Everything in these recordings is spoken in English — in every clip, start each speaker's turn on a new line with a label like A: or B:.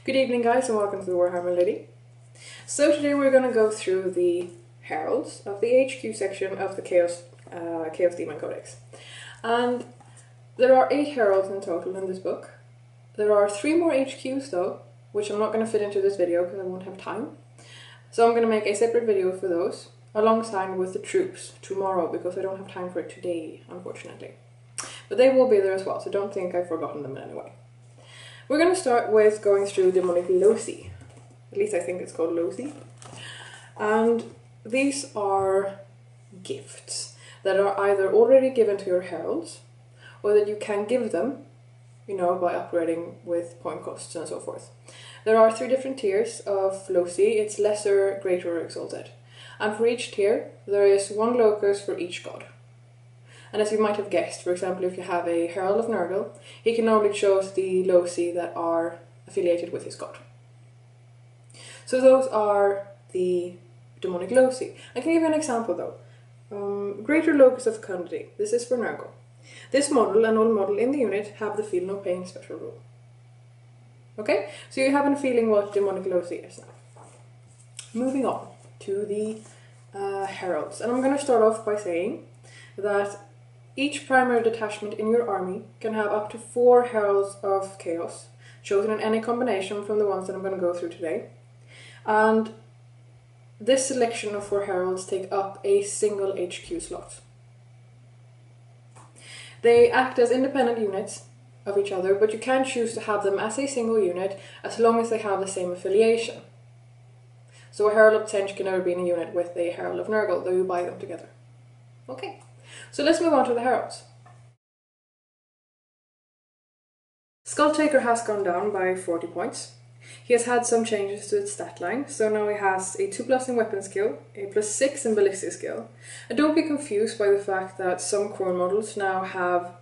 A: Good evening guys and welcome to the Warhammer Lady. So today we're going to go through the Heralds of the HQ section of the Chaos Demon Codex. And there are 8 Heralds in total in this book. There are 3 more HQs though, which I'm not going to fit into this video because I won't have time. So I'm going to make a separate video for those, alongside with the troops tomorrow because I don't have time for it today, unfortunately. But they will be there as well, so don't think I've forgotten them in any way. We're going to start with going through Demonic Loci. At least I think it's called Loci. And these are gifts that are either already given to your heralds, or that you can give them, you know, by upgrading with point costs and so forth. There are 3 different tiers of Loci. It's lesser, greater, or exalted. And for each tier, there is 1 locus for each god. And as you might have guessed, for example, if you have a Herald of Nurgle, he can only choose the Loci that are affiliated with his god. So those are the Demonic Loci. I can give you an example though. Greater Locus of Fecundity. This is for Nurgle. This model and all model in the unit have the Feel No Pain special rule. Okay, so you have a feeling what Demonic Loci is now. Moving on to the Heralds. And I'm going to start off by saying that each primary detachment in your army can have up to 4 Heralds of Chaos, chosen in any combination from the ones that I'm going to go through today. And this selection of 4 Heralds take up a single HQ slot. They act as independent units of each other, but you can choose to have them as a single unit as long as they have the same affiliation. So a Herald of Tench can never be in a unit with a Herald of Nurgle, though you buy them together. Okay. So let's move on to the Heralds. Skulltaker has gone down by 40 points. He has had some changes to its stat line, so now he has a 2+ in weapon skill, a +6 in ballistic skill. And don't be confused by the fact that some core models now have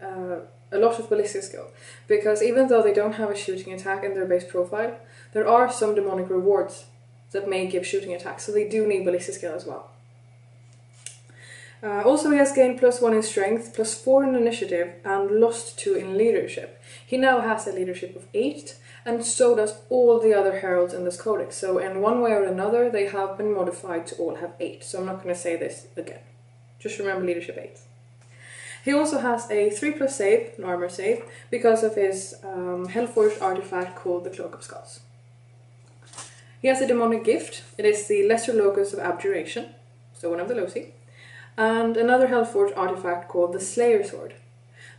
A: a lot of ballistic skill, because even though they don't have a shooting attack in their base profile, there are some demonic rewards that may give shooting attacks, so they do need ballistic skill as well. Also he has gained +1 in strength, +4 in initiative, and lost 2 in leadership. He now has a leadership of 8, and so does all the other heralds in this codex. So in one way or another they have been modified to all have 8, so I'm not going to say this again. Just remember leadership 8. He also has a 3+ save, an armor save, because of his Hellforged artifact called the Cloak of Skulls. He has a demonic gift. It is the Lesser Locus of Abjuration, so one of the Loci. And another Hellforged artifact called the Slayer Sword.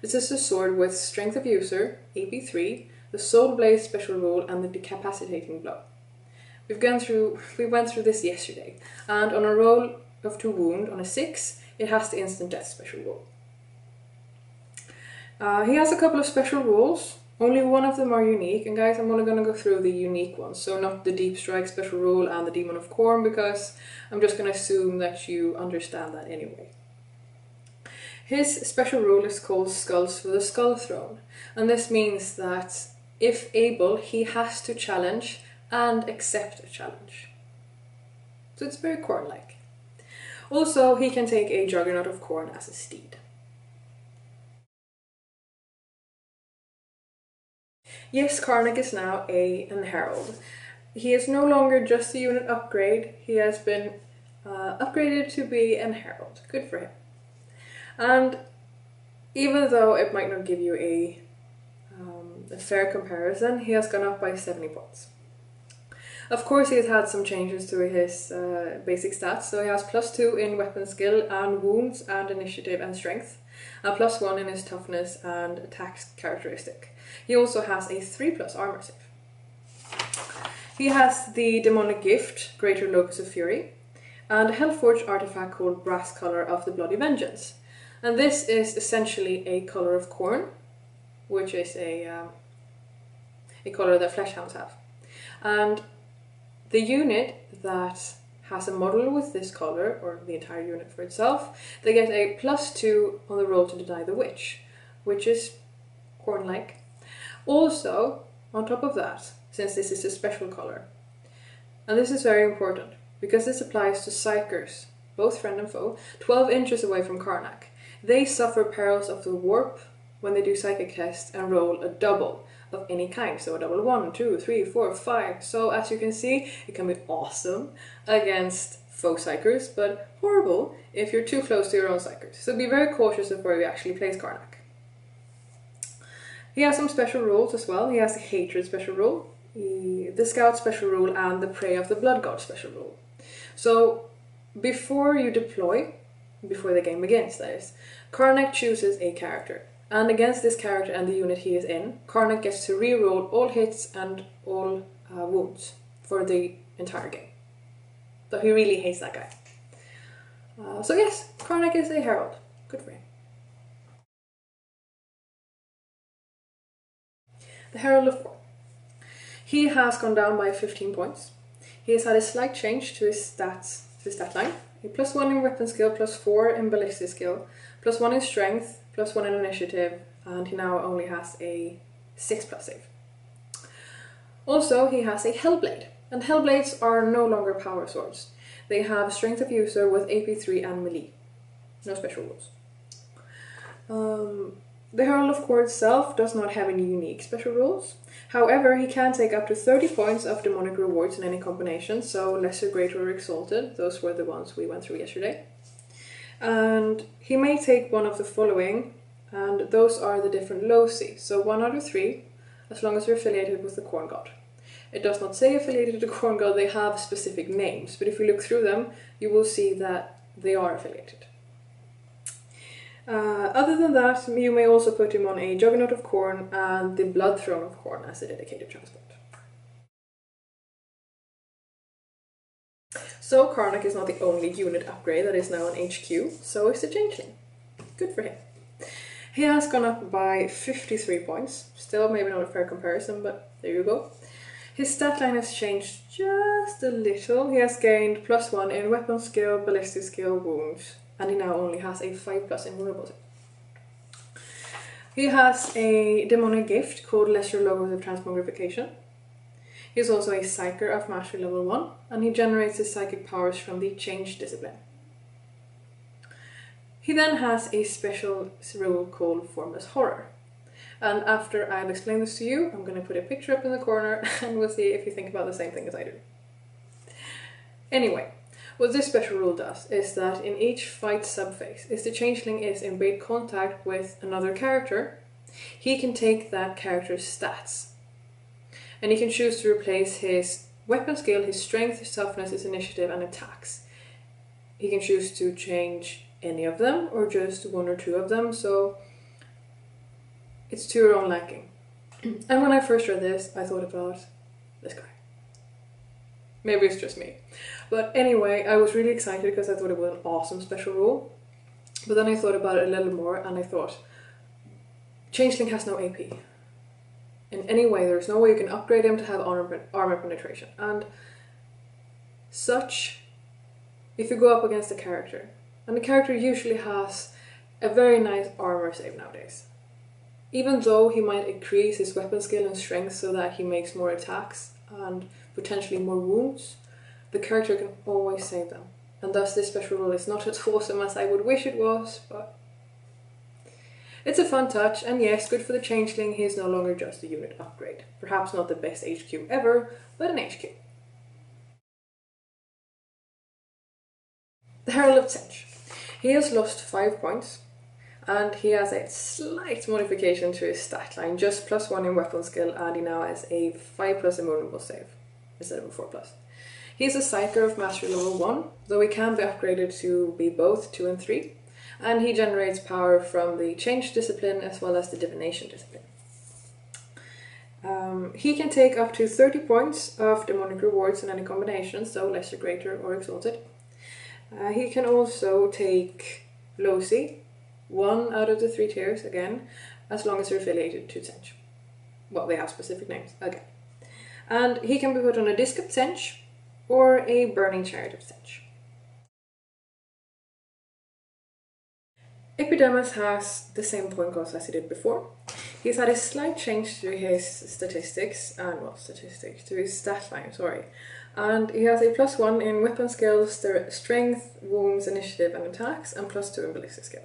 A: This is a sword with Strength of User, AP 3, the Soul Blaze special rule, and the Decapitating Blow. We went through this yesterday, and on a roll of 2 wound, on a 6, it has the Instant Death special rule. He has a couple of special rules. Only one of them are unique, and guys, I'm only going to go through the unique ones, so not the Deep Strike special rule and the Demon of Khorne, because I'm just going to assume that you understand that anyway. His special rule is called Skulls for the Skull Throne, and this means that, if able, he has to challenge and accept a challenge. So it's very Khorne-like. Also, he can take a Juggernaut of Khorne as a steed. Yes, Karnak is now an Herald. He is no longer just a unit upgrade, he has been upgraded to be an Herald. Good for him. And even though it might not give you a fair comparison, he has gone up by 70 points. Of course he has had some changes to his basic stats, so he has +2 in weapon skill and wounds and initiative and strength, and +1 in his toughness and attack characteristic. He also has a 3+ armor save. He has the demonic gift, Greater Locus of Fury, and a Hellforged artifact called Brass Color of the Bloody Vengeance. And this is essentially a color of Khorne, which is a color that Fleshhounds have. And the unit that has a model with this color, or the entire unit for itself, they get a +2 on the roll to deny the witch, which is Khorne-like. Also, on top of that, since this is a special color, and this is very important, because this applies to Psykers, both friend and foe, 12 inches away from Karnak. They suffer perils of the warp, when they do psychic tests and roll a double of any kind. So a double 1, 2, 3, 4, 5. So as you can see, it can be awesome against foe psychers, but horrible if you're too close to your own psychers. So be very cautious of where you actually place Karnak. He has some special rules as well. He has the Hatred special rule, the Scout special rule, and the Prey of the Blood God special rule. So before you deploy, before the game begins that is, Karnak chooses a character. And against this character and the unit he is in, Karnak gets to reroll all hits and all wounds for the entire game. So he really hates that guy. So yes, Karnak is a Herald. Good for him. The Herald of War. He has gone down by 15 points. He has had a slight change to his stats, to his stat line. A +1 in weapon skill, +4 in ballistic skill, +1 in strength, +1 in initiative, and he now only has a 6+ save. Also, he has a Hellblade, and Hellblades are no longer power swords. They have strength of user with AP3 and melee. No special rules. The Herald of War itself does not have any unique special rules. However, he can take up to 30 points of demonic rewards in any combination, so Lesser, Greater, or Exalted. Those were the ones we went through yesterday. And he may take one of the following, and those are the different loci. So 1 out of 3, as long as you're affiliated with the Corn God. It does not say affiliated to the Corn God, they have specific names, but if you look through them, you will see that they are affiliated. Other than that, you may also put him on a Juggernaut of Khorne and the Blood Throne of Khorne as a dedicated transport. So Karnak is not the only unit upgrade that is now on HQ, so is the Changeling. Good for him. He has gone up by 53 points, still maybe not a fair comparison, but there you go. His stat line has changed just a little. He has gained +1 in weapon skill, ballistic skill, wounds, and he now only has a 5+ in vulnerability. He has a demonic gift called Lesser Logos of Transmogrification. He is also a Psyker of Mastery level 1, and he generates his psychic powers from the Change discipline. He then has a special rule called Formless Horror. And after I've explained this to you, I'm going to put a picture up in the corner and we'll see if you think about the same thing as I do. Anyway, what this special rule does is that in each fight subphase, if the Changeling is in bait contact with another character, he can take that character's stats. And he can choose to replace his weapon skill, his strength, his toughness, his initiative, and attacks. He can choose to change any of them or just 1 or 2 of them, so it's to your own liking. And when I first read this, I thought about this guy. Maybe it's just me. But anyway, I was really excited because I thought it was an awesome special rule. But then I thought about it a little more and I thought, Changeling has no AP. In any way, there's no way you can upgrade him to have armor penetration. And such, if you go up against a character, and the character usually has a very nice armor save nowadays. Even though he might increase his weapon skill and strength so that he makes more attacks and potentially more wounds, the character can always save them. And thus this special rule is not as awesome as I would wish it was, but it's a fun touch, and yes, good for the Changeling, he is no longer just a unit upgrade. Perhaps not the best HQ ever, but an HQ. The Herald of Tsench. He has lost 5 points. And he has a slight modification to his stat line, just +1 in weapon skill, and he now has a 5+ invulnerable save, instead of a 4+. He is a Psyker of Mastery level 1, though he can be upgraded to be both 2 and 3, and he generates power from the Change discipline as well as the Divination discipline. He can take up to 30 points of demonic rewards in any combination, so Lesser, Greater, or Exalted. He can also take Loci, 1 out of the 3 tiers, again, as long as they're affiliated to Tsench. Well, they have specific names, again. And he can be put on a Disc of Tsench or a Burning Chariot of Tsench. Epidemus has the same point cost as he did before. He's had a slight change to his statistics, to his stat line, sorry. And he has a +1 in weapon skills, strength, wounds, initiative, and attacks, and +2 in ballistic skill.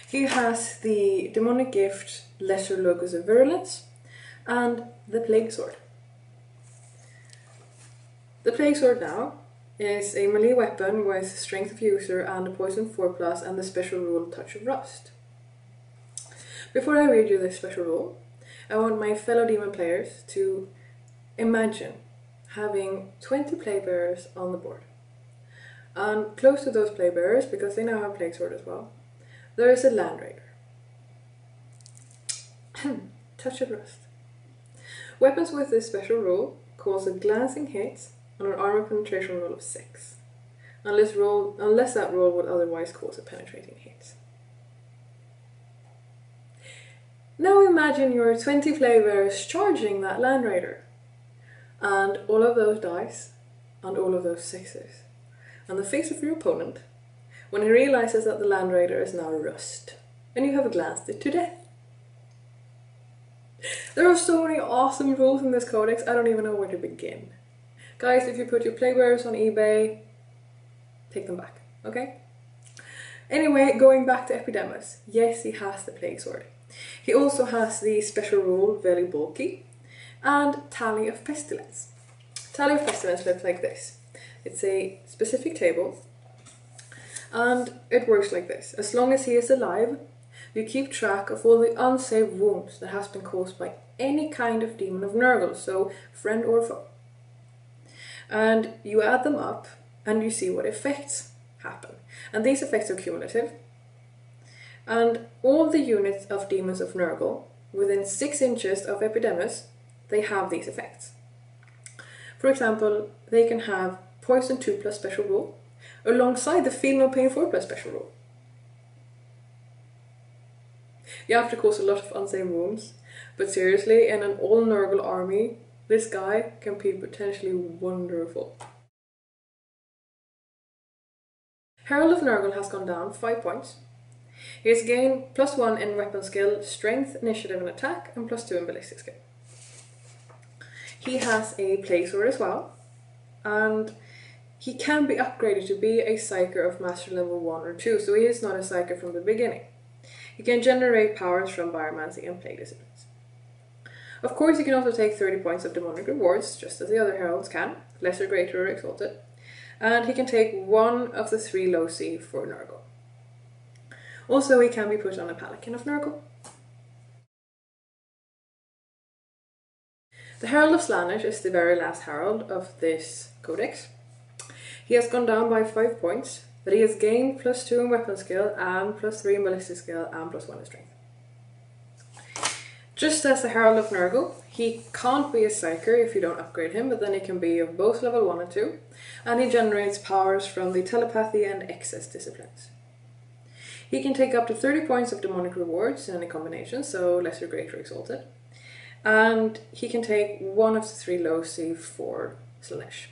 A: He has the demonic gift Lesser Locus of Virulence and the Plague Sword. The Plague Sword now is a melee weapon with Strength of User and a Poison 4+ and the special rule Touch of Rust. Before I read you this special rule, I want my fellow demon players to imagine having 20 playbearers on the board. And close to those playbearers, because they now have Plague Sword as well, there is a Land Raider. Touch of Rust. Weapons with this special rule cause a glancing hit on an armor penetration roll of 6, unless that roll would otherwise cause a penetrating hit. Now imagine your 20 playbearers charging that Land Raider, and all of those dice, and all of those 6s, on the face of your opponent, when he realizes that the Land Raider is now rust, and you have glanced it to death. There are so many awesome rules in this codex, I don't even know where to begin. Guys, if you put your playbearers on eBay, take them back, okay? Anyway, going back to Epidemus, yes, he has the Plague Sword. He also has the special rule Very Bulky and Tally of Pestilence. Tally of Pestilence looks like this. It's a specific table and it works like this. As long as he is alive, you keep track of all the unsaved wounds that has been caused by any kind of demon of Nurgle, so friend or foe. And you add them up and you see what effects happen. And these effects are cumulative. And all the units of demons of Nurgle within 6 inches of Epidemus, they have these effects. For example, they can have Poison 2+ special rule alongside the Feel No Pain 4+ special rule. You have to cause a lot of unsaved wounds, but seriously, in an all Nurgle army, this guy can be potentially wonderful. Herald of Nurgle has gone down 5 points. He has gained +1 in weapon skill, strength, initiative and attack, and +2 in ballistic skill. He has a Plague Sword as well, and he can be upgraded to be a Psyker of Master level 1 or 2, so he is not a Psyker from the beginning. He can generate powers from Biomancy and Plague Disciplines. Of course, he can also take 30 points of demonic rewards, just as the other heralds can, lesser, greater or exalted, and he can take 1 of the 3 loci for Nurgle. Also, he can be put on a Paladin of Nurgle. The Herald of Slaanesh is the very last herald of this codex. He has gone down by 5 points, but he has gained +2 in weapon skill and +3 in ballistic skill and +1 in strength. Just as the Herald of Nurgle, he can't be a Psyker if you don't upgrade him, but then he can be of both level 1 and 2, and he generates powers from the Telepathy and Excess disciplines. He can take up to 30 points of demonic rewards in any combination, so lesser, greater, exalted, and he can take 1 of the 3 loci for Slaanesh.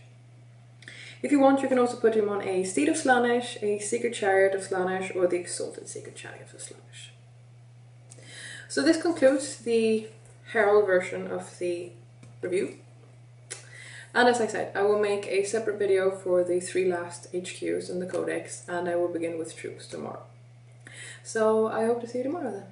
A: If you want, you can also put him on a Steed of Slaanesh, a Secret Chariot of Slaanesh, or the Exalted Secret Chariot of Slaanesh. So this concludes the Herald version of the review. And as I said, I will make a separate video for the 3 last HQs in the codex, and I will begin with troops tomorrow. So I hope to see you tomorrow then.